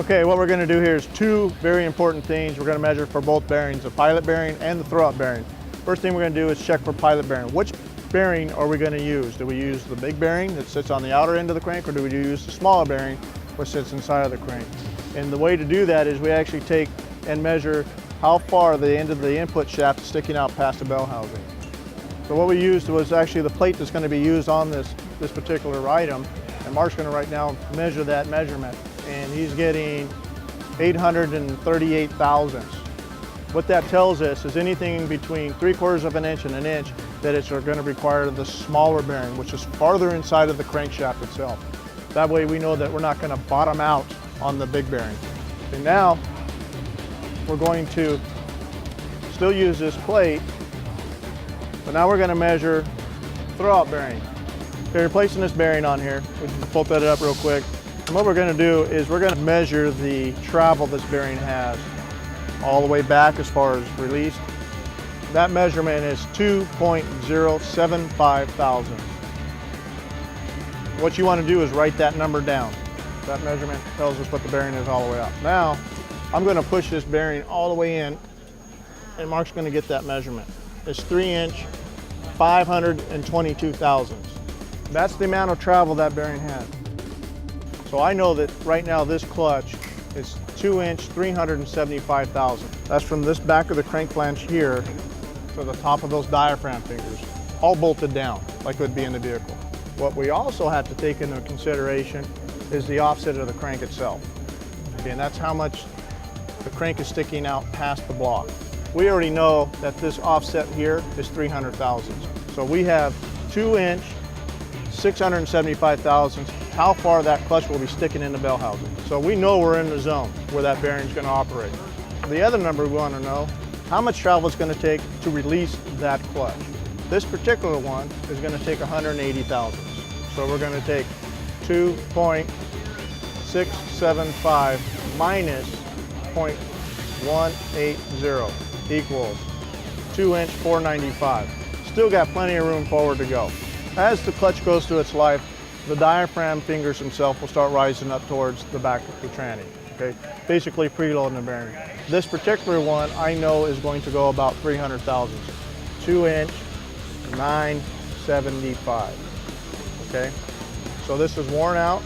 Okay, what we're going to do here is two very important things. We're going to measure for both bearings, the pilot bearing and the throwout bearing. First thing we're going to do is check for pilot bearing. Which bearing are we going to use? Do we use the big bearing that sits on the outer end of the crank, or do we use the smaller bearing which sits inside of the crank? And the way to do that is we actually take and measure how far the end of the input shaft is sticking out past the bell housing. So what we used was actually the plate that's going to be used on this particular item, and Mark's going to right now measure that measurement, and he's getting 838 thousandths. What that tells us is anything between 3/4 of an inch and an inch that it's going to require the smaller bearing, which is farther inside of the crankshaft itself. That way we know that we're not going to bottom out on the big bearing. And now we're going to still use this plate, but now we're going to measure throwout bearing. Okay, we're placing this bearing on here. We can pull that up real quick. And what we're going to do is we're going to measure the travel this bearing has all the way back as far as released. That measurement is 2.075 thousandths. What you want to do is write that number down. That measurement tells us what the bearing is all the way up. Now, I'm going to push this bearing all the way in, and Mark's going to get that measurement. It's 3-inch, 522 thousandths. That's the amount of travel that bearing has. So I know that right now this clutch is 2-inch, 375 thousandths. That's from this back of the crank flange here to the top of those diaphragm fingers, all bolted down like it would be in the vehicle. What we also have to take into consideration is the offset of the crank itself. Okay, and that's how much the crank is sticking out past the block. We already know that this offset here is 300 thousandths. So we have 2-inch, 675 thousandths, how far that clutch will be sticking in the bell housing. So we know we're in the zone where that bearing is going to operate. The other number we want to know, how much travel it's going to take to release that clutch. This particular one is going to take 180 thousandths. So we're going to take 2.675 minus 0.180 equals 2-inch, 495. Still got plenty of room forward to go. As the clutch goes through its life, the diaphragm fingers themselves will start rising up towards the back of the tranny, okay? Basically preloading the bearing. This particular one I know is going to go about 300 thousandths. 2-inch, 975, okay? So this is worn out,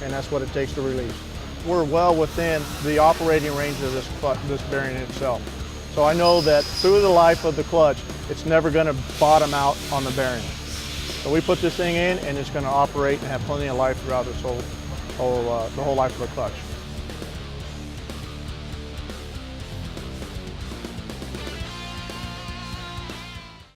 and that's what it takes to release. We're well within the operating range of this bearing itself. So I know that through the life of the clutch, it's never going to bottom out on the bearing. So we put this thing in, and it's going to operate and have plenty of life throughout this the whole life of the clutch.